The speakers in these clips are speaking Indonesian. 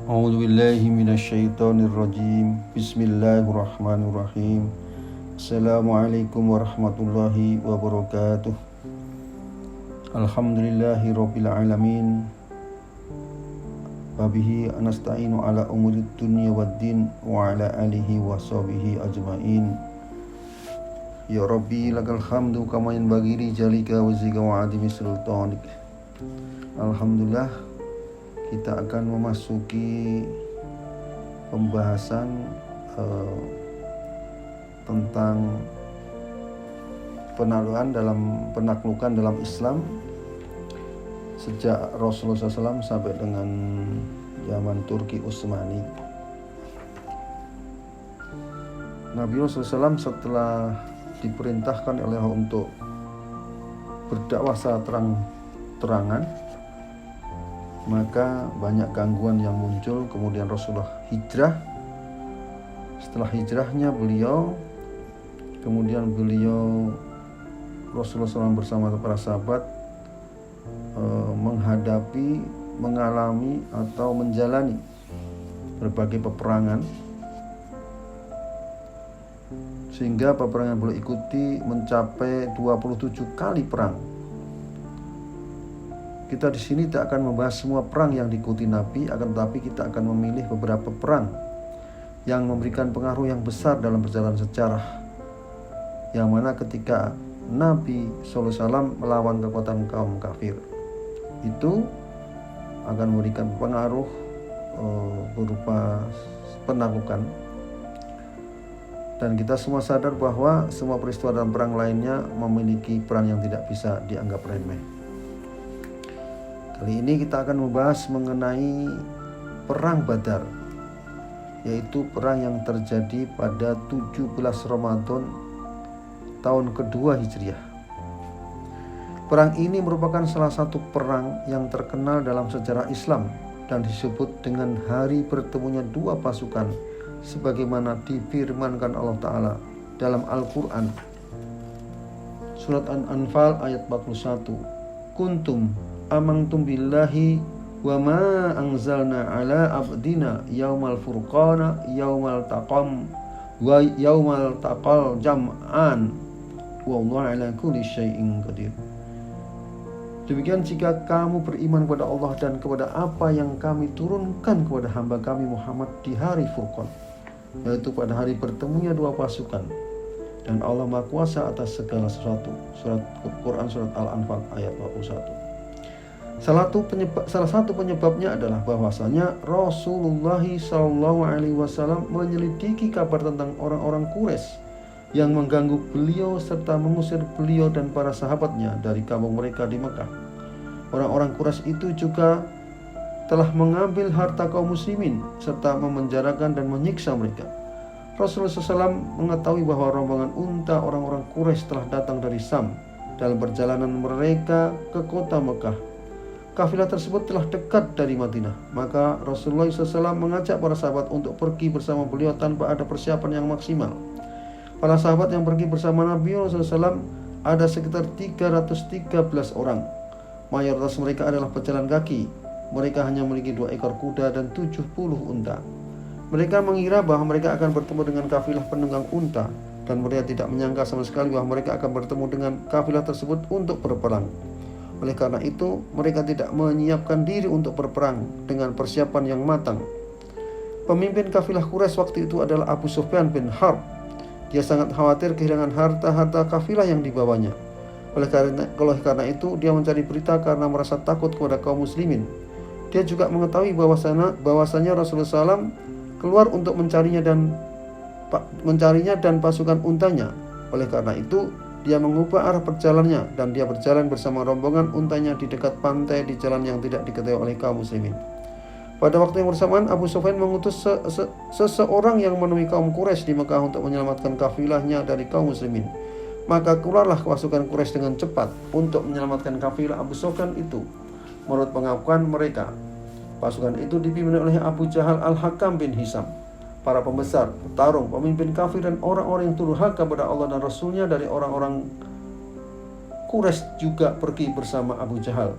A'udzu billahi minasyaitonir rajim. Bismillahirrahmanirrahim. Assalamualaikum warahmatullahi wabarakatuh. Alhamdulillahirabbil alamin. Wabihi nasta'inu ala umurid dunya waddin wa ala alihi wa sahbihi ajmain. Ya Rabbi lakal hamdu kama yanbaghi li jalika wa zika wa adimi sultanik. Alhamdulillah, kita akan memasuki pembahasan tentang penaklukan dalam Islam sejak Rasulullah SAW sampai dengan zaman Turki Utsmani. Nabi Rasulullah SAW setelah diperintahkan oleh Allah untuk berdakwah secara terang-terangan, maka banyak gangguan yang muncul. Kemudian Rasulullah hijrah. Setelah hijrahnya kemudian beliau Rasulullah SAW bersama para sahabat mengalami atau menjalani berbagai peperangan, sehingga peperangan beliau ikuti mencapai 27 kali perang. Kita di sini tidak akan membahas semua perang yang diikuti Nabi, akan tetapi kita akan memilih beberapa perang yang memberikan pengaruh yang besar dalam perjalanan sejarah, yang mana ketika Nabi SAW melawan kekuatan kaum kafir, itu akan memberikan pengaruh berupa penaklukan. Dan kita semua sadar bahwa semua peristiwa dalam perang lainnya memiliki peran yang tidak bisa dianggap remeh. Kali ini kita akan membahas mengenai Perang Badar, yaitu perang yang terjadi pada 17 Ramadan tahun kedua Hijriah. Perang ini merupakan salah satu perang yang terkenal dalam sejarah Islam dan disebut dengan hari bertemunya dua pasukan, sebagaimana difirmankan Allah Ta'ala dalam Al-Quran. Surat An-Anfal ayat 41. Kuntum amantum billahi wa ma anzalna ala abdina yaumal furqana yaumal taqam wa yaumal taqal jam'an wallahu ala kulli syai'in qadir. Demikian jika kamu beriman kepada Allah dan kepada apa yang kami turunkan kepada hamba kami Muhammad di hari Furqan, yaitu pada hari bertemunya dua pasukan, dan Allah Maha Kuasa atas segala sesuatu. Surat Quran surat Al-Anfal ayat 21. Salah satu penyebabnya adalah bahwasanya Rasulullah SAW menyelidiki kabar tentang orang-orang Quraisy yang mengganggu beliau serta mengusir beliau dan para sahabatnya dari kampung mereka di Mekah. Orang-orang Quraisy itu juga telah mengambil harta kaum muslimin serta memenjarakan dan menyiksa mereka. Rasulullah SAW mengetahui bahwa rombongan unta orang-orang Quraisy telah datang dari Sam dalam perjalanan mereka ke kota Mekah. Kafilah tersebut telah dekat dari Madinah. Maka Rasulullah SAW mengajak para sahabat untuk pergi bersama beliau tanpa ada persiapan yang maksimal. Para sahabat yang pergi bersama Nabi SAW ada sekitar 313 orang. Mayoritas mereka adalah pejalan kaki. Mereka hanya memiliki 2 ekor kuda dan 70 unta. Mereka mengira bahwa mereka akan bertemu dengan kafilah penunggang unta, dan mereka tidak menyangka sama sekali bahwa mereka akan bertemu dengan kafilah tersebut untuk berperang. Oleh karena itu, mereka tidak menyiapkan diri untuk berperang dengan persiapan yang matang. Pemimpin kafilah Quraisy waktu itu adalah Abu Sufyan bin Harb. Dia sangat khawatir kehilangan harta-harta kafilah yang dibawanya. Oleh karena itu, dia mencari berita karena merasa takut kepada kaum muslimin. Dia juga mengetahui bahwasanya Rasulullah SAW keluar untuk mencarinya dan pasukan untanya. Oleh karena itu, dia mengubah arah perjalanannya dan dia berjalan bersama rombongan untanya di dekat pantai di jalan yang tidak diketahui oleh kaum muslimin. Pada waktu yang bersamaan, Abu Sufyan mengutus seseorang yang menemui kaum Quraisy di Mekah untuk menyelamatkan kafilahnya dari kaum muslimin. Maka keluarlah pasukan Quraisy dengan cepat untuk menyelamatkan kafilah Abu Sufyan itu. Menurut pengakuan mereka, pasukan itu dipimpin oleh Abu Jahal Al-Hakam bin Hisam. Para pembesar, petarung, pemimpin kafir dan orang-orang yang durhaka kepada Allah dan Rasulnya dari orang-orang Quraisy juga pergi bersama Abu Jahal.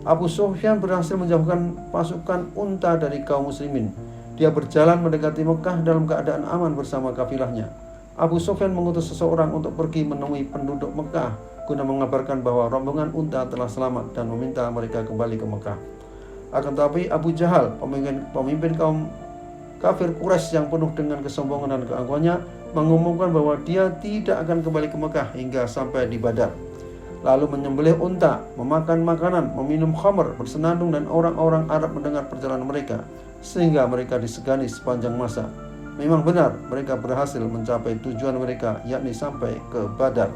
Abu Sufyan berhasil menjauhkan pasukan unta dari kaum muslimin. Dia berjalan mendekati Mekah dalam keadaan aman bersama kafilahnya. Abu Sufyan mengutus seseorang untuk pergi menemui penduduk Mekah guna mengabarkan bahwa rombongan unta telah selamat dan meminta mereka kembali ke Mekah. Akan tetapi Abu Jahal, pemimpin kaum kafir Quraisy yang penuh dengan kesombongan dan keangkuhannya, mengumumkan bahwa dia tidak akan kembali ke Mekah hingga sampai di Badar. Lalu menyembelih unta, memakan makanan, meminum khamr, bersenandung, dan orang-orang Arab mendengar perjalanan mereka sehingga mereka disegani sepanjang masa. Memang benar mereka berhasil mencapai tujuan mereka, yakni sampai ke Badar.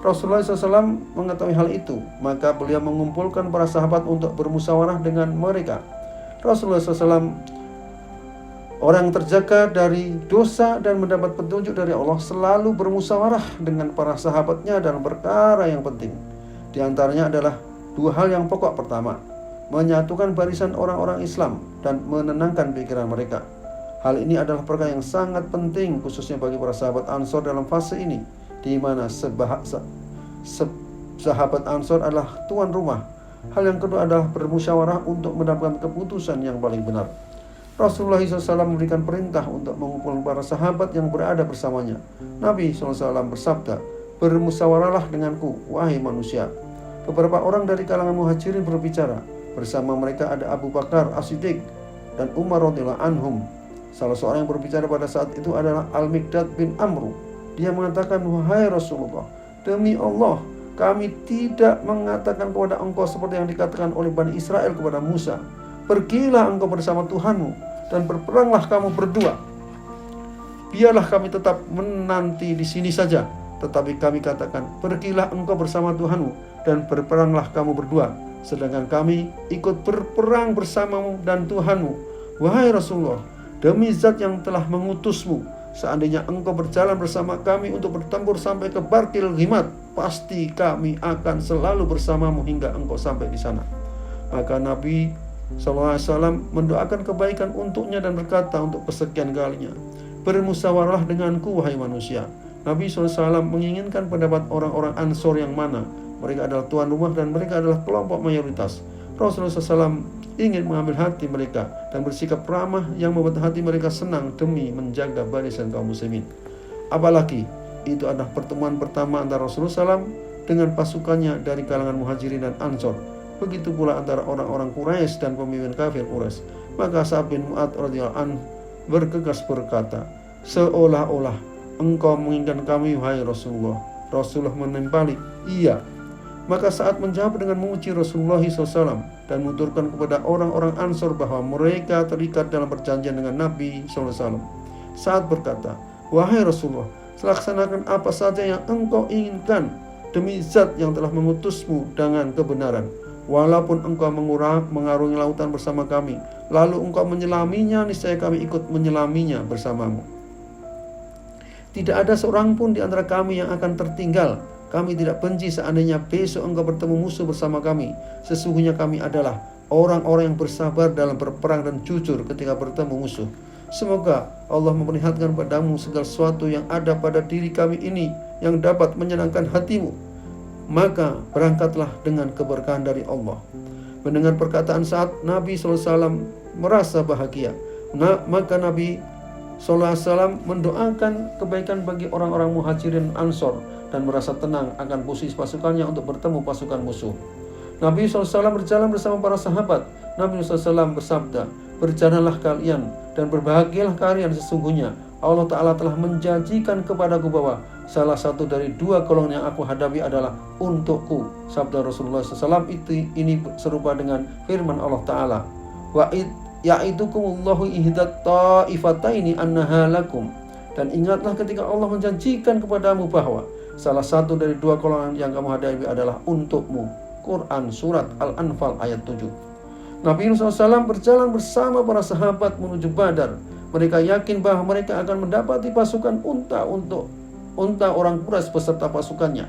Rasulullah SAW mengetahui hal itu, maka beliau mengumpulkan para sahabat untuk bermusyawarah dengan mereka. Rasulullah SAW, orang terjaga dari dosa dan mendapat petunjuk dari Allah, selalu bermusyawarah dengan para sahabatnya dalam perkara yang penting. Di antaranya adalah dua hal yang pokok. Pertama, menyatukan barisan orang-orang Islam dan menenangkan pikiran mereka. Hal ini adalah perkara yang sangat penting khususnya bagi para sahabat Ansor dalam fase ini, di mana sahabat Ansor adalah tuan rumah. Hal yang kedua adalah bermusyawarah untuk mendapatkan keputusan yang paling benar. Rasulullah SAW memberikan perintah untuk mengumpulkan para sahabat yang berada bersamanya. Nabi SAW bersabda, "Bermusyawarahlah denganku, wahai manusia." Beberapa orang dari kalangan muhajirin berbicara. Bersama mereka ada Abu Bakar As-Siddiq dan Umar radhiyallahu anhum. Salah seorang yang berbicara pada saat itu adalah Al-Miqdad bin Amru. Dia mengatakan, "Wahai Rasulullah, demi Allah, kami tidak mengatakan kepada engkau seperti yang dikatakan oleh Bani Israel kepada Musa. Pergilah engkau bersama Tuhanmu dan berperanglah kamu berdua. Biarlah kami tetap menanti di sini saja. Tetapi kami katakan, pergilah engkau bersama Tuhanmu dan berperanglah kamu berdua. Sedangkan kami ikut berperang bersamamu dan Tuhanmu. Wahai Rasulullah, demi zat yang telah mengutusmu, seandainya engkau berjalan bersama kami untuk bertempur sampai ke Barkil Ghimad, pasti kami akan selalu bersamamu hingga engkau sampai di sana." Maka Nabi SAW mendoakan kebaikan untuknya dan berkata untuk kesekian kalinya, "Bermusyawarah denganku, wahai manusia." Nabi SAW menginginkan pendapat orang-orang Ansor yang mana mereka adalah tuan rumah dan mereka adalah kelompok mayoritas. Rasulullah SAW ingin mengambil hati mereka dan bersikap ramah yang membuat hati mereka senang demi menjaga barisan kaum muslimin. Apalagi itu adalah pertemuan pertama antara Rasulullah SAW dengan pasukannya dari kalangan muhajirin dan Ansor. Begitu pula antara orang-orang Quraisy dan pemimpin kafir Quraisy. Maka Sa'ad bin Mu'adz radhiyallahu anhu bergegas berkata, "Seolah-olah engkau menginginkan kami, wahai Rasulullah." Rasulullah menimpali, "Iya." Maka saat menjawab dengan memuji Rasulullah SAW dan menuturkan kepada orang-orang Ansor bahwa mereka terikat dalam perjanjian dengan Nabi SAW. Saat berkata, "Wahai Rasulullah, laksanakan apa saja yang engkau inginkan demi zat yang telah mengutusmu dengan kebenaran. Walaupun engkau mengarungi lautan bersama kami, lalu engkau menyelaminya, niscaya kami ikut menyelaminya bersamamu. Tidak ada seorang pun di antara kami yang akan tertinggal. Kami tidak benci seandainya besok engkau bertemu musuh bersama kami. Sesungguhnya kami adalah orang-orang yang bersabar dalam berperang dan jujur ketika bertemu musuh. Semoga Allah memperlihatkan padamu segala sesuatu yang ada pada diri kami ini yang dapat menyenangkan hatimu. Maka berangkatlah dengan keberkahan dari Allah." Mendengar perkataan Sa'ad, Nabi SAW merasa bahagia. Maka Nabi SAW mendoakan kebaikan bagi orang-orang muhajirin Ansor dan merasa tenang akan posisi pasukannya untuk bertemu pasukan musuh. Nabi SAW berjalan bersama para sahabat. Nabi SAW bersabda, "Berjalanlah kalian dan berbahagialah kalian, sesungguhnya Allah Ta'ala telah menjanjikan kepadaku bahwa salah satu dari dua golongan yang aku hadapi adalah untukku." Sabda Rasulullah SAW ini serupa dengan firman Allah Ta'ala, "Ya'idukumullahu ihdat ta'ifataini annaha lakum." Dan ingatlah ketika Allah menjanjikan kepadamu bahwa salah satu dari dua golongan yang kamu hadapi adalah untukmu. Quran Surat Al-Anfal ayat 7. Nabi SAW berjalan bersama para sahabat menuju Badar. Mereka yakin bahwa mereka akan mendapati pasukan unta orang Quraisy beserta pasukannya.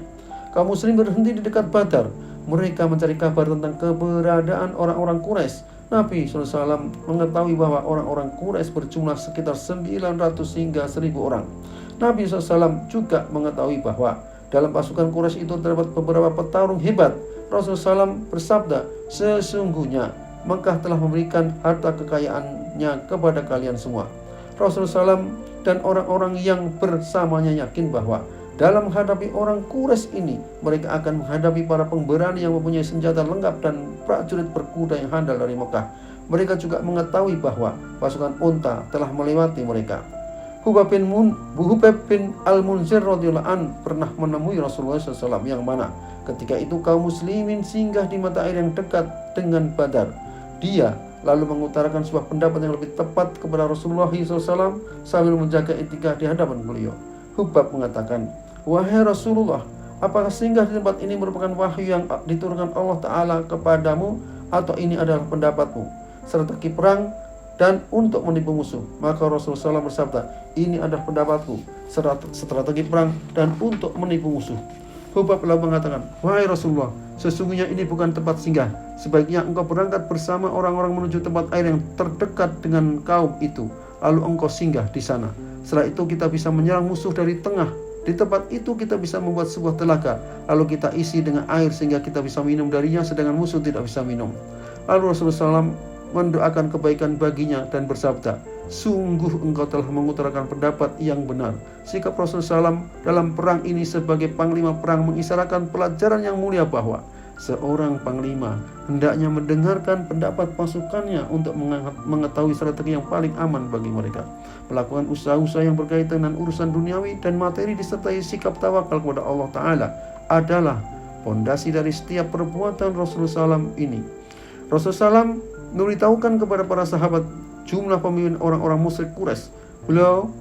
Kaum muslim berhenti di dekat Badar. Mereka mencari kabar tentang keberadaan orang-orang Quraisy. Nabi SAW mengetahui bahwa orang-orang Quraisy berjumlah sekitar 900 hingga 1000 orang. Nabi SAW juga mengetahui bahwa dalam pasukan Quraisy itu terdapat beberapa petarung hebat. Rasulullah SAW bersabda, sesungguhnya Mekah telah memberikan harta kekayaannya kepada kalian semua. Rasulullah SAW dan orang-orang yang bersamanya yakin bahwa dalam menghadapi orang Quraisy ini, mereka akan menghadapi para pemberani yang mempunyai senjata lengkap dan prajurit berkuda yang handal dari Mekah. Mereka juga mengetahui bahwa pasukan unta telah melewati mereka. Hubab bin Al-Munzir radhiyallahu an pernah menemui Rasulullah SAW yang mana ketika itu kaum muslimin singgah di mata air yang dekat dengan Badar. Dia lalu mengutarakan sebuah pendapat yang lebih tepat kepada Rasulullah SAW sambil menjaga etika di hadapan beliau. Hubab mengatakan, wahai Rasulullah, apakah singgah di tempat ini merupakan wahyu yang diturunkan Allah Ta'ala kepadamu, atau ini adalah pendapatmu? Strategi perang dan untuk menipu musuh. Maka Rasulullah SAW bersabda, ini adalah pendapatku, strategi perang dan untuk menipu musuh. Hubab lalu mengatakan, wahai Rasulullah, sesungguhnya ini bukan tempat singgah. Sebaiknya engkau berangkat bersama orang-orang menuju tempat air yang terdekat dengan kaum itu, lalu engkau singgah di sana. Setelah itu kita bisa menyerang musuh dari tengah. Di tempat itu kita bisa membuat sebuah telaga, lalu kita isi dengan air sehingga kita bisa minum darinya, sedangkan musuh tidak bisa minum. Lalu Rasulullah SAW mendoakan kebaikan baginya dan bersabda, sungguh engkau telah mengutarakan pendapat yang benar. Sikap Rasulullah SAW dalam perang ini sebagai panglima perang mengisyaratkan pelajaran yang mulia bahwa seorang panglima hendaknya mendengarkan pendapat pasukannya untuk mengetahui strategi yang paling aman bagi mereka, melakukan usaha-usaha yang berkaitan dengan urusan duniawi dan materi disertai sikap tawakal kepada Allah Ta'ala adalah pondasi dari setiap perbuatan Rasulullah SAW ini. Rasulullah SAW memberitahukan kepada para sahabat jumlah pemimpin orang-orang musyrik Quraisy.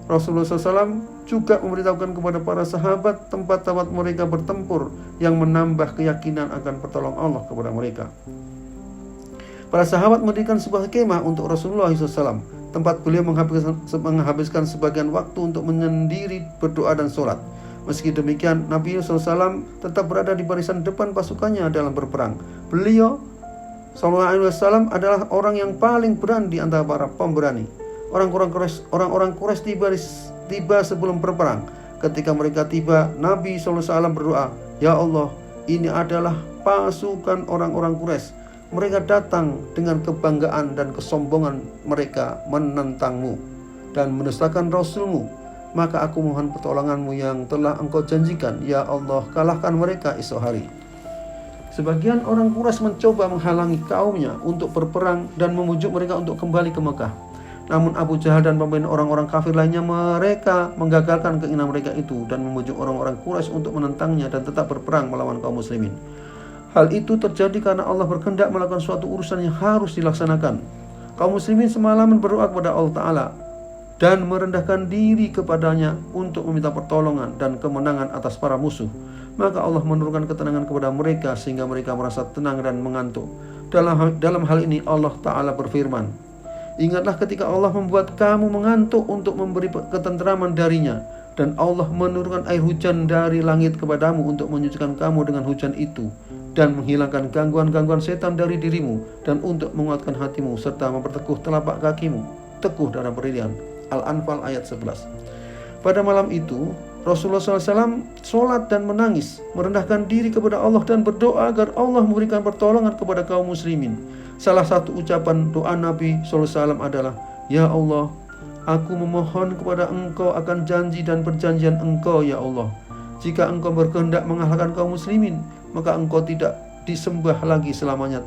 Rasulullah SAW juga memberitahukan kepada para sahabat tempat-tempat mereka bertempur yang menambah keyakinan akan pertolongan Allah kepada mereka. Para sahabat mendirikan sebuah kemah untuk Rasulullah SAW, tempat beliau menghabiskan sebagian waktu untuk menyendiri, berdoa dan sholat. Meski demikian, Nabi SAW tetap berada di barisan depan pasukannya dalam berperang. Beliau SAW adalah orang yang paling berani di antara para pemberani. Orang-orang Quraisy tiba sebelum berperang. Ketika mereka tiba, Nabi SAW berdoa, ya Allah, ini adalah pasukan orang-orang Quraisy. Mereka datang dengan kebanggaan dan kesombongan mereka menentangmu dan mendustakan Rasulmu. Maka aku mohon pertolonganmu yang telah engkau janjikan. Ya Allah, kalahkan mereka esok hari. Sebagian orang Quraisy mencoba menghalangi kaumnya untuk berperang dan memujuk mereka untuk kembali ke Mekah. Namun Abu Jahal dan pemimpin orang-orang kafir lainnya mereka menggagalkan keinginan mereka itu dan memujuk orang-orang Quraisy untuk menentangnya dan tetap berperang melawan kaum muslimin. Hal itu terjadi karena Allah berkehendak melakukan suatu urusan yang harus dilaksanakan. Kaum muslimin semalaman berdoa kepada Allah Ta'ala dan merendahkan diri kepadanya untuk meminta pertolongan dan kemenangan atas para musuh. Maka Allah menurunkan ketenangan kepada mereka sehingga mereka merasa tenang dan mengantuk. Dalam hal ini Allah Ta'ala berfirman, ingatlah ketika Allah membuat kamu mengantuk untuk memberi ketenteraman darinya, dan Allah menurunkan air hujan dari langit kepadamu untuk menyucikan kamu dengan hujan itu, dan menghilangkan gangguan-gangguan setan dari dirimu, dan untuk menguatkan hatimu serta memperteguh telapak kakimu teguh dalam pendirian. Al-Anfal ayat 11. Pada malam itu Rasulullah SAW sholat dan menangis, merendahkan diri kepada Allah dan berdoa agar Allah memberikan pertolongan kepada kaum muslimin. Salah satu ucapan doa Nabi SAW adalah, ya Allah, aku memohon kepada engkau akan janji dan perjanjian engkau, ya Allah. Jika engkau berkehendak mengalahkan kaum muslimin, maka engkau tidak disembah lagi selamanya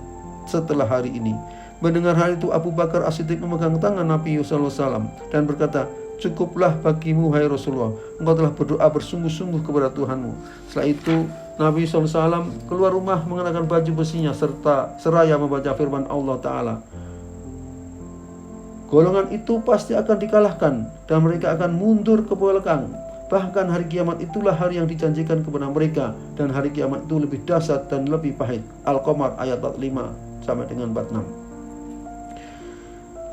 setelah hari ini. Mendengar hal itu, Abu Bakar As-Siddiq memegang tangan Nabi SAW dan berkata, cukuplah bagimu, hai Rasulullah, engkau telah berdoa bersungguh-sungguh kepada Tuhanmu. Setelah itu Nabi SAW keluar rumah mengenakan baju besinya serta seraya membaca firman Allah Ta'ala, golongan itu pasti akan dikalahkan dan mereka akan mundur ke belakang. Bahkan hari kiamat itulah hari yang dijanjikan kepada mereka, dan hari kiamat itu lebih dahsyat dan lebih pahit. Al-Qamar ayat 45 sampai dengan 46.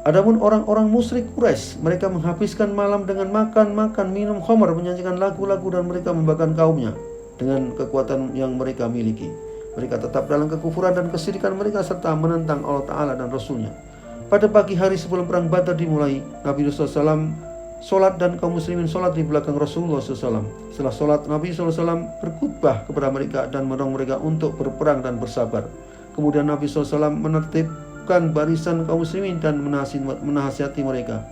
Adapun orang-orang musyrik Quraisy, mereka menghabiskan malam dengan makan, minum khamar, menyanyikan lagu-lagu, dan mereka membakar kaumnya dengan kekuatan yang mereka miliki. Mereka tetap dalam kekufuran dan kesyirikan mereka serta menentang Allah Ta'ala dan Rasulnya. Pada pagi hari sebelum perang Badar dimulai, Nabi SAW sholat dan kaum muslimin sholat di belakang Rasulullah SAW. Setelah sholat, Nabi SAW berkhutbah kepada mereka dan mendorong mereka untuk berperang dan bersabar. Kemudian Nabi SAW menertibkan barisan kaum muslimin dan menasihati mereka.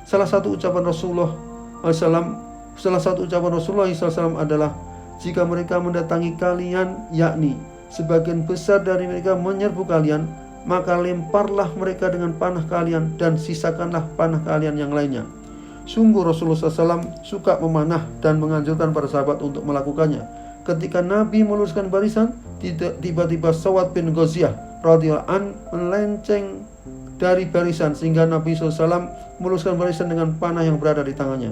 Salah satu ucapan Rasulullah SAW adalah, jika mereka mendatangi kalian, yakni sebagian besar dari mereka menyerbu kalian, maka lemparlah mereka dengan panah kalian dan sisakanlah panah kalian yang lainnya. Sungguh Rasulullah SAW suka memanah dan menganjurkan para sahabat untuk melakukannya. Ketika Nabi meluruskan barisan, tiba-tiba Sawad bin Ghaziyah radhiyallahu an melenceng dari barisan sehingga Nabi SAW meluruskan barisan dengan panah yang berada di tangannya.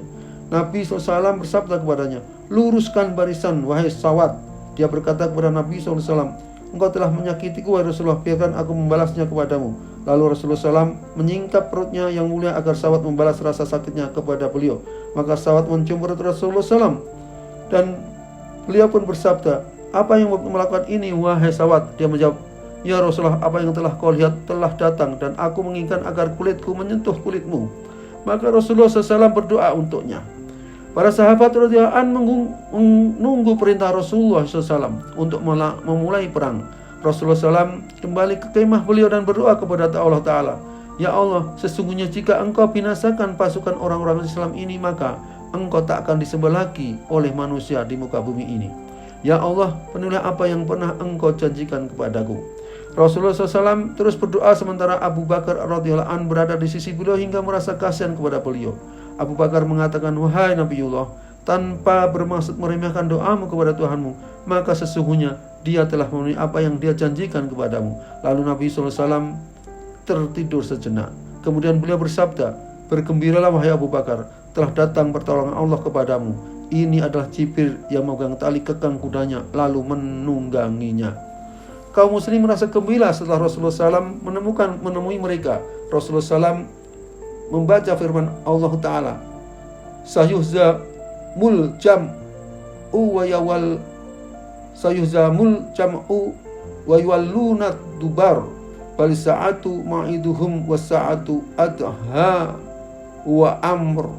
Nabi SAW bersabda kepadanya, luruskan barisan wahai Sawad. Dia berkata kepada Nabi SAW, engkau telah menyakitiku wahai Rasulullah, biarkan aku membalasnya kepadamu. Lalu Rasulullah SAW menyingkap perutnya yang mulia agar Sawad membalas rasa sakitnya kepada beliau. Maka Sawad mencium perut Rasulullah SAW dan beliau pun bersabda, apa yang melakukan ini wahai Sawad? Dia menjawab, ya Rasulullah, apa yang telah kau lihat telah datang dan aku menginginkan agar kulitku menyentuh kulitmu. Maka Rasulullah SAW berdoa untuknya. Para sahabat radhiyallahu anhum menunggu perintah Rasulullah SAW untuk memulai perang. Rasulullah SAW kembali ke kemah beliau dan berdoa kepada Allah Ta'ala, ya Allah, sesungguhnya jika engkau binasakan pasukan orang-orang Islam ini, maka engkau tak akan disembah lagi oleh manusia di muka bumi ini. Ya Allah, penuhilah apa yang pernah engkau janjikan kepadaku. Rasulullah SAW terus berdoa sementara Abu Bakar radhiyallahu anhu berada di sisi beliau hingga merasa kasihan kepada beliau. Abu Bakar mengatakan, wahai Nabiullah, tanpa bermaksud meremehkan doamu kepada Tuhanmu, maka sesungguhnya dia telah memenuhi apa yang dia janjikan kepadamu. Lalu Nabi SAW tertidur sejenak. Kemudian beliau bersabda, bergembiralah wahai Abu Bakar, telah datang pertolongan Allah kepadamu. Ini adalah Jibril yang memegang tali kekang kudanya lalu menungganginya. Kaum muslim merasa gembira setelah Rasulullah SAW menemui mereka. Rasulullah SAW membaca firman Allah Ta'ala, sayuhzamul jam'u wa yawalluna dubar bal sa'atu ma'iduhum was sa'atu adha wa amr.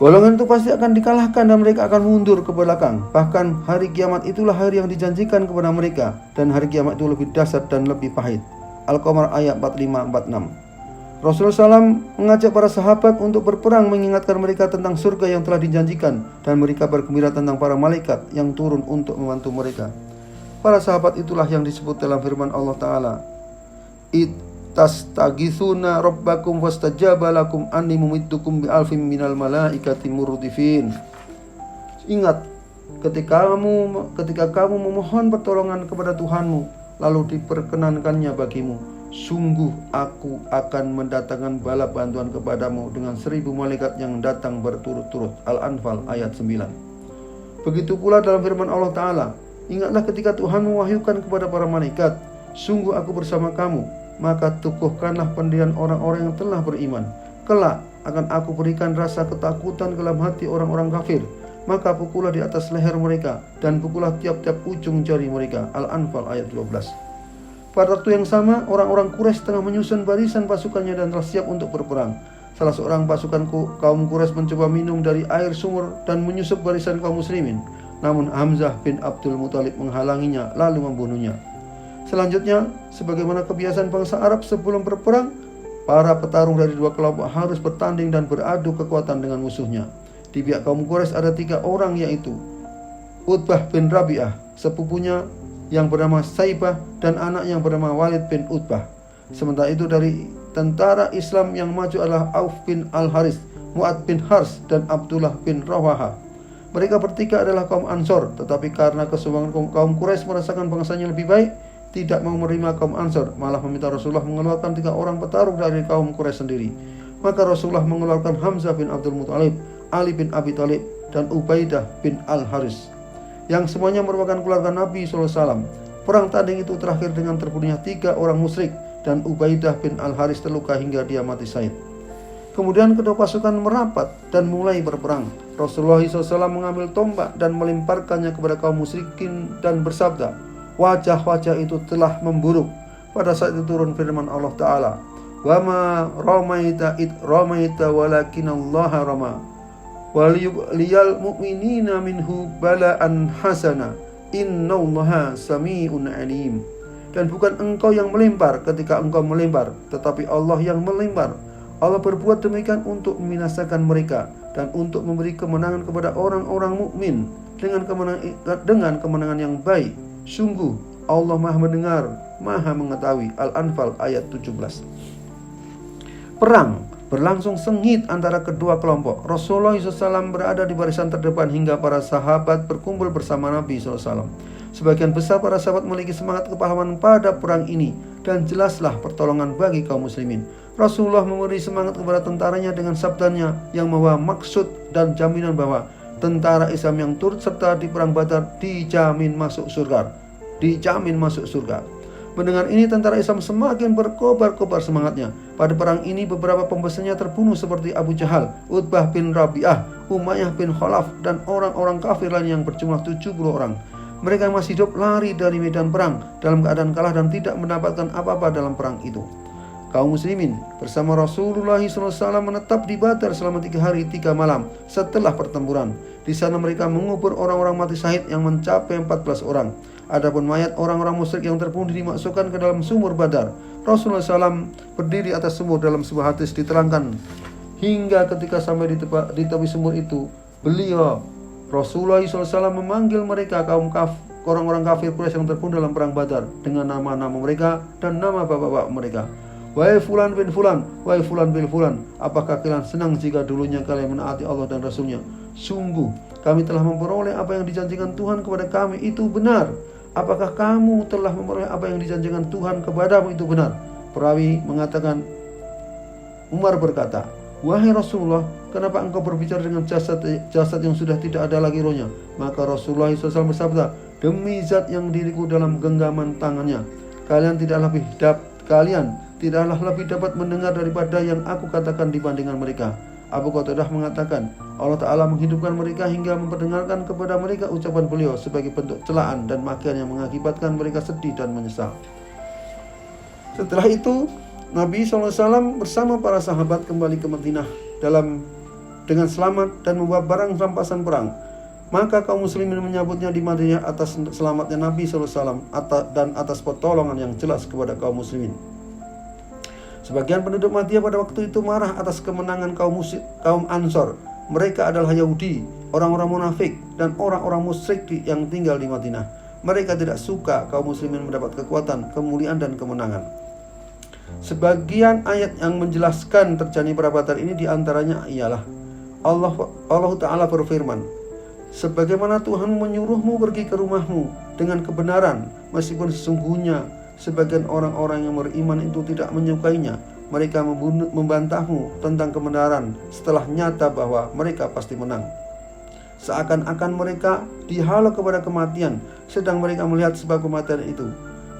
Golongan itu pasti akan dikalahkan dan mereka akan mundur ke belakang. Bahkan hari kiamat itulah hari yang dijanjikan kepada mereka, dan hari kiamat itu lebih dahsyat dan lebih pahit. Al-Qamar ayat 45-46. Rasulullah SAW mengajak para sahabat untuk berperang, mengingatkan mereka tentang surga yang telah dijanjikan, dan mereka bergembira tentang para malaikat yang turun untuk membantu mereka. Para sahabat itulah yang disebut dalam firman Allah Ta'ala, tastaghithuna rabbakum fastajaba lakum anni mumiddukum bi alfin minal malaikati murdifin. Ingat ketika kamu memohon pertolongan kepada Tuhanmu lalu diperkenankannya bagimu, sungguh aku akan mendatangkan bala bantuan kepadamu dengan 1000 malaikat yang datang berturut-turut. Al-Anfal ayat 9. Begitu pula dalam firman Allah Ta'ala, ingatlah ketika Tuhan mewahyukan kepada para malaikat, sungguh aku bersama kamu, maka teguhkanlah pendirian orang-orang yang telah beriman. Kelak akan aku berikan rasa ketakutan ke dalam hati orang-orang kafir, maka pukullah di atas leher mereka dan pukullah tiap-tiap ujung jari mereka. Al-Anfal ayat 12. Pada waktu yang sama, orang-orang Quraisy tengah menyusun barisan pasukannya dan telah siap untuk berperang. Salah seorang pasukan kaum Quraisy mencoba minum dari air sumur dan menyusup barisan kaum muslimin. Namun Hamzah bin Abdul Muthalib menghalanginya lalu membunuhnya. Selanjutnya, sebagaimana kebiasaan bangsa Arab sebelum berperang, para petarung dari dua kelompok harus bertanding dan beradu kekuatan dengan musuhnya. Di pihak kaum Quraisy ada 3 orang, yaitu Utbah bin Rabi'ah, sepupunya yang bernama Saibah, dan anak yang bernama Walid bin Utbah. Sementara itu dari tentara Islam yang maju adalah Auf bin Al-Haris, Mu'ad bin Hars, dan Abdullah bin Rawaha. Mereka bertiga adalah kaum Ansor, tetapi karena kesombongan kaum Quraisy merasakan bangsanya lebih baik, tidak mau menerima kaum Ansor, malah meminta Rasulullah mengeluarkan 3 orang petarung dari kaum Quraisy sendiri. Maka Rasulullah mengeluarkan Hamzah bin Abdul Muthalib, Ali bin Abi Thalib, dan Ubaidah bin Al-Haris, yang semuanya merupakan keluarga Nabi SAW. Perang tanding itu terakhir dengan terbunuhnya 3 orang musyrik, dan Ubaidah bin Al-Haris terluka hingga dia mati syahid. Kemudian kedua pasukan merapat dan mulai berperang. Rasulullah SAW mengambil tombak dan melemparkannya kepada kaum musyrikin dan bersabda, wajah-wajah itu telah memburuk. Pada saat itu turun firman Allah Ta'ala, wa ma ramaita id ramaita walakinallaha rama waliyal mu'minina minhu bala'an hasana innallaha sami'un alim. Dan bukan engkau yang melempar ketika engkau melempar, tetapi Allah yang melempar. Allah berbuat demikian untuk membinasakan mereka dan untuk memberi kemenangan kepada orang-orang mukmin dengan kemenangan yang baik. Sungguh Allah Maha mendengar, Maha mengetahui. Al-Anfal ayat 17. Perang berlangsung sengit antara kedua kelompok. Rasulullah SAW berada di barisan terdepan hingga para sahabat berkumpul bersama Nabi SAW. Sebagian besar para sahabat memiliki semangat kepahlawanan pada perang ini, dan jelaslah pertolongan bagi kaum muslimin. Rasulullah memberi semangat kepada tentaranya dengan sabdanya yang membawa maksud dan jaminan bahwa tentara Islam yang turut serta di perang Badar dijamin masuk surga. Mendengar ini, tentara Islam semakin berkobar-kobar semangatnya. Pada perang ini beberapa pembesarnya terbunuh seperti Abu Jahal, Utbah bin Rabi'ah, Umayyah bin Khalaf, dan orang-orang kafir lain yang berjumlah 70 orang. Mereka masih hidup lari dari medan perang dalam keadaan kalah dan tidak mendapatkan apa-apa dalam perang itu. Kaum muslimin bersama Rasulullah SAW menetap di Badar selama 3 hari 3 malam setelah pertempuran. Di sana mereka mengubur orang-orang mati syahid yang mencapai 14 orang. Adapun mayat orang-orang musyrik yang terbunuh dimasukkan ke dalam sumur Badar. Rasulullah SAW berdiri atas sumur. Dalam sebuah hadis diterangkan, hingga ketika sampai di tepi sumur itu, Rasulullah SAW memanggil mereka orang-orang kafir Quraisy yang terbunuh dalam perang Badar dengan nama-nama mereka dan nama bapak-bapak mereka. Wahai fulan bin fulan, wahai fulan bin fulan, apakah kalian senang jika dulunya kalian menaati Allah dan Rasulnya? Sungguh kami telah memperoleh apa yang dijanjikan Tuhan kepada kami itu benar. Apakah kamu telah memperoleh apa yang dijanjikan Tuhan kepadamu itu benar? Perawi mengatakan, Umar berkata, wahai Rasulullah, kenapa engkau berbicara dengan jasad yang sudah tidak ada lagi rohnya? Maka Rasulullah SAW bersabda, demi zat yang diriku dalam genggaman tangannya, kalian tidaklah lebih dapat mendengar daripada yang aku katakan dibandingkan mereka. Abu Qatadah mengatakan, Allah Ta'ala menghidupkan mereka hingga memperdengarkan kepada mereka ucapan beliau sebagai bentuk celaan dan makian yang mengakibatkan mereka sedih dan menyesal. Setelah itu Nabi SAW bersama para sahabat kembali ke Madinah dengan selamat dan membawa barang rampasan perang. Maka kaum muslimin menyambutnya di Madinah atas selamatnya Nabi SAW dan atas pertolongan yang jelas kepada kaum muslimin. Sebagian penduduk Madinah pada waktu itu marah atas kemenangan kaum Ansor. Mereka adalah Yahudi, orang-orang munafik, dan orang-orang musyrik yang tinggal di Madinah. Mereka tidak suka kaum muslimin mendapat kekuatan, kemuliaan, dan kemenangan. Sebagian ayat yang menjelaskan terjadi perang Badar ini diantaranya ialah Allah Ta'ala berfirman, sebagaimana Tuhan menyuruhmu pergi ke rumahmu dengan kebenaran, meskipun sesungguhnya sebagian orang-orang yang beriman itu tidak menyukainya. Mereka membantahmu tentang kebenaran setelah nyata bahwa mereka pasti menang. Seakan-akan mereka dihalau kepada kematian, sedang mereka melihat sebab kematian itu.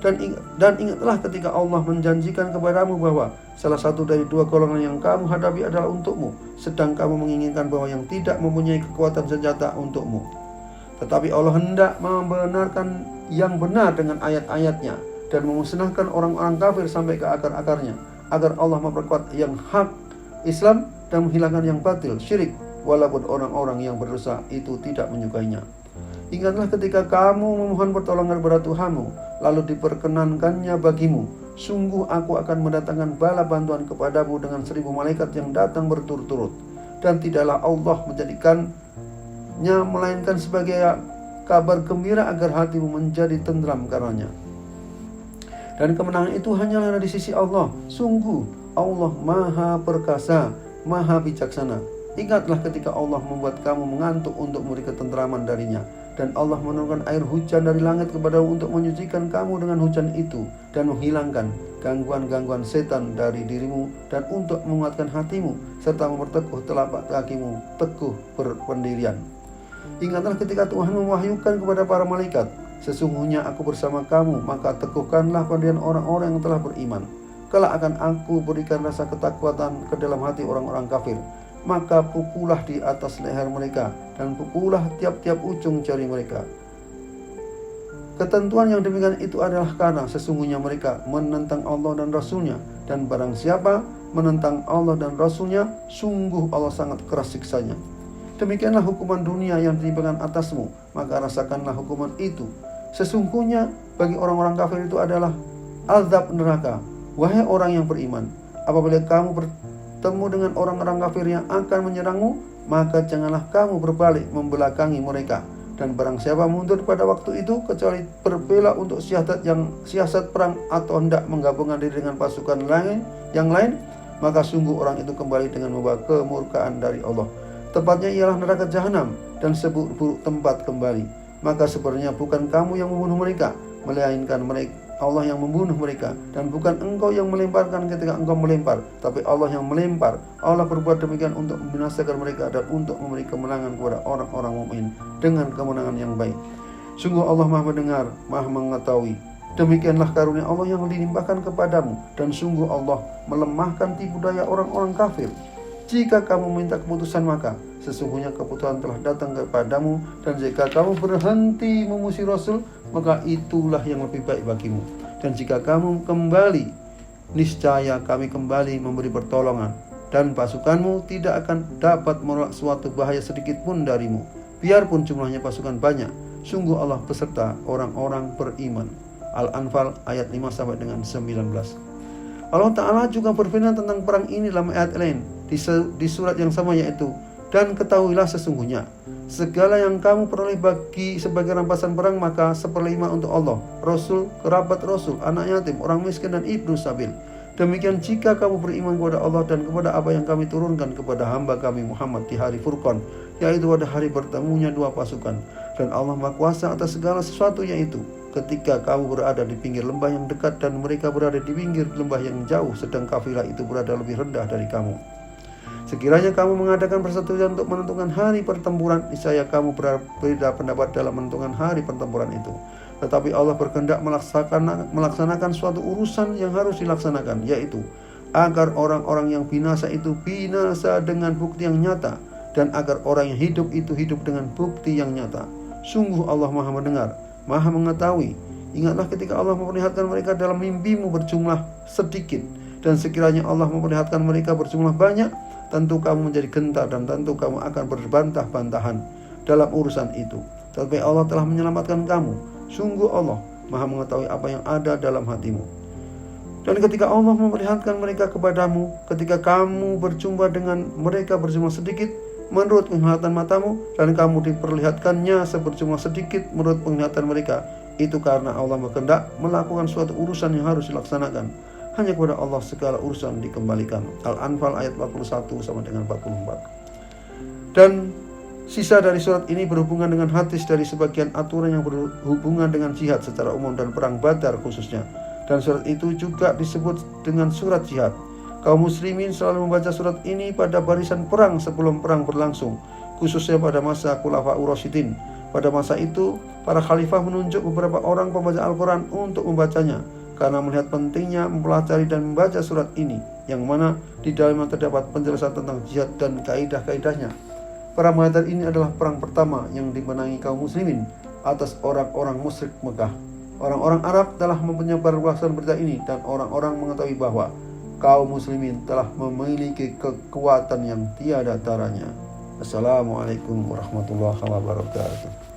Dan ingatlah ketika Allah menjanjikan kepadamu bahwa salah satu dari 2 golongan yang kamu hadapi adalah untukmu, sedang kamu menginginkan bahwa yang tidak mempunyai kekuatan senjata untukmu. Tetapi Allah hendak membenarkan yang benar dengan ayat-ayatnya dan memusnahkan orang-orang kafir sampai ke akar-akarnya, agar Allah memperkuat yang hak Islam dan menghilangkan yang batil syirik, walaupun orang-orang yang berdosa itu tidak menyukainya. Ingatlah ketika kamu memohon pertolongan kepada Tuhanmu, lalu diperkenankannya bagimu, sungguh aku akan mendatangkan bala bantuan kepadamu dengan 1000 malaikat yang datang berturut-turut, dan tidaklah Allah menjadikannya melainkan sebagai kabar gembira agar hatimu menjadi tentram karenanya. Dan kemenangan itu hanyalah di sisi Allah. Sungguh Allah Maha Perkasa, Maha Bijaksana. Ingatlah ketika Allah membuat kamu mengantuk untuk memberi ketentraman darinya, dan Allah menurunkan air hujan dari langit kepadamu untuk menyucikan kamu dengan hujan itu dan menghilangkan gangguan-gangguan setan dari dirimu, dan untuk menguatkan hatimu serta memperteguh telapak kakimu teguh berpendirian. Ingatlah ketika Tuhan mewahyukan kepada para malaikat, sesungguhnya aku bersama kamu, maka teguhkanlah pendirian orang-orang yang telah beriman. Kelak akan aku berikan rasa ketakutan ke dalam hati orang-orang kafir. Maka pukullah di atas leher mereka, dan pukullah tiap-tiap ujung jari mereka. Ketentuan yang demikian itu adalah karena sesungguhnya mereka menentang Allah dan Rasulnya, dan barang siapa menentang Allah dan Rasulnya, sungguh Allah sangat keras siksanya. Demikianlah hukuman dunia yang ditimpakan atasmu, maka rasakanlah hukuman itu. Sesungguhnya bagi orang-orang kafir itu adalah azab neraka. Wahai orang yang beriman, apabila kamu bertemu dengan orang-orang kafir yang akan menyerangmu, maka janganlah kamu berbalik membelakangi mereka. Dan barang siapa mundur pada waktu itu kecuali berbela untuk siasat perang atau hendak menggabungkan diri dengan pasukan yang lain, maka sungguh orang itu kembali dengan membawa kemurkaan dari Allah. Tempatnya ialah neraka jahanam, dan seburuk-buruk tempat kembali. Maka sebenarnya bukan kamu yang membunuh mereka, melainkan Allah yang membunuh mereka, dan bukan engkau yang melemparkan ketika engkau melempar, tapi Allah yang melempar. Allah berbuat demikian untuk membinasakan mereka dan untuk memberi kemenangan kepada orang-orang mukmin dengan kemenangan yang baik. Sungguh Allah Maha mendengar, Maha mengetahui. Demikianlah karunia Allah yang dilimpahkan kepadamu, dan sungguh Allah melemahkan tipu daya orang-orang kafir. Jika kamu minta keputusan, maka sesungguhnya keputusan telah datang kepadamu, dan jika kamu berhenti memusuhi Rasul, maka itulah yang lebih baik bagimu. Dan jika kamu kembali, niscaya kami kembali memberi pertolongan, dan pasukanmu tidak akan dapat menolak suatu bahaya sedikit pun darimu, biarpun jumlahnya pasukan banyak. Sungguh Allah beserta orang-orang beriman. Al-Anfal ayat 5 sampai dengan 19. Allah Ta'ala juga berfirman tentang perang ini dalam ayat lain di surat yang sama, yaitu, dan ketahuilah sesungguhnya segala yang kamu peroleh bagi sebagai rampasan perang, maka 1/5 untuk Allah, Rasul, kerabat Rasul, anak yatim, orang miskin, dan ibnu sabil. Demikian jika kamu beriman kepada Allah dan kepada apa yang kami turunkan kepada hamba kami Muhammad di hari Furqan, yaitu pada hari bertemunya dua pasukan. Dan Allah Maha Kuasa atas segala sesuatu, yaitu ketika kamu berada di pinggir lembah yang dekat dan mereka berada di pinggir lembah yang jauh, sedang kafilah itu berada lebih rendah dari kamu. Sekiranya kamu mengadakan persetujuan untuk menentukan hari pertempuran, niscaya kamu berbeda pendapat dalam menentukan hari pertempuran itu. Tetapi Allah berkehendak melaksanakan suatu urusan yang harus dilaksanakan, yaitu agar orang-orang yang binasa itu binasa dengan bukti yang nyata, dan agar orang yang hidup itu hidup dengan bukti yang nyata. Sungguh Allah Maha mendengar, Maha mengetahui. Ingatlah ketika Allah memperlihatkan mereka dalam mimpimu berjumlah sedikit, dan sekiranya Allah memperlihatkan mereka berjumlah banyak, tentu kamu menjadi gentar dan tentu kamu akan berbantah-bantahan dalam urusan itu. Tapi Allah telah menyelamatkan kamu. Sungguh Allah Maha mengetahui apa yang ada dalam hatimu. Dan ketika Allah memperlihatkan mereka kepadamu, ketika kamu berjumpa dengan mereka berjumlah sedikit menurut penglihatan matamu, dan kamu diperlihatkannya seberjumlah sedikit menurut penglihatan mereka, itu karena Allah berkehendak melakukan suatu urusan yang harus dilaksanakan. Hanya kepada Allah segala urusan dikembalikan. Al-Anfal ayat 41 sama dengan 44. Dan sisa dari surat ini berhubungan dengan hadis dari sebagian aturan yang berhubungan dengan jihad secara umum dan perang Badar khususnya. Dan surat itu juga disebut dengan surat jihad. Kaum muslimin selalu membaca surat ini pada barisan perang sebelum perang berlangsung, khususnya pada masa Khulafaur Rasyidin. Pada masa itu, para khalifah menunjuk beberapa orang pembaca Al-Quran untuk membacanya, karena melihat pentingnya mempelajari dan membaca surat ini, yang mana di dalamnya terdapat penjelasan tentang jihad dan kaidah-kaidahnya. Perang Badar ini adalah perang pertama yang dimenangi kaum muslimin atas orang-orang musyrik Mekah. Orang-orang Arab telah menyebarluaskan berita ini, dan orang-orang mengetahui bahwa kaum muslimin telah memiliki kekuatan yang tiada taranya. Assalamualaikum warahmatullahi wabarakatuh.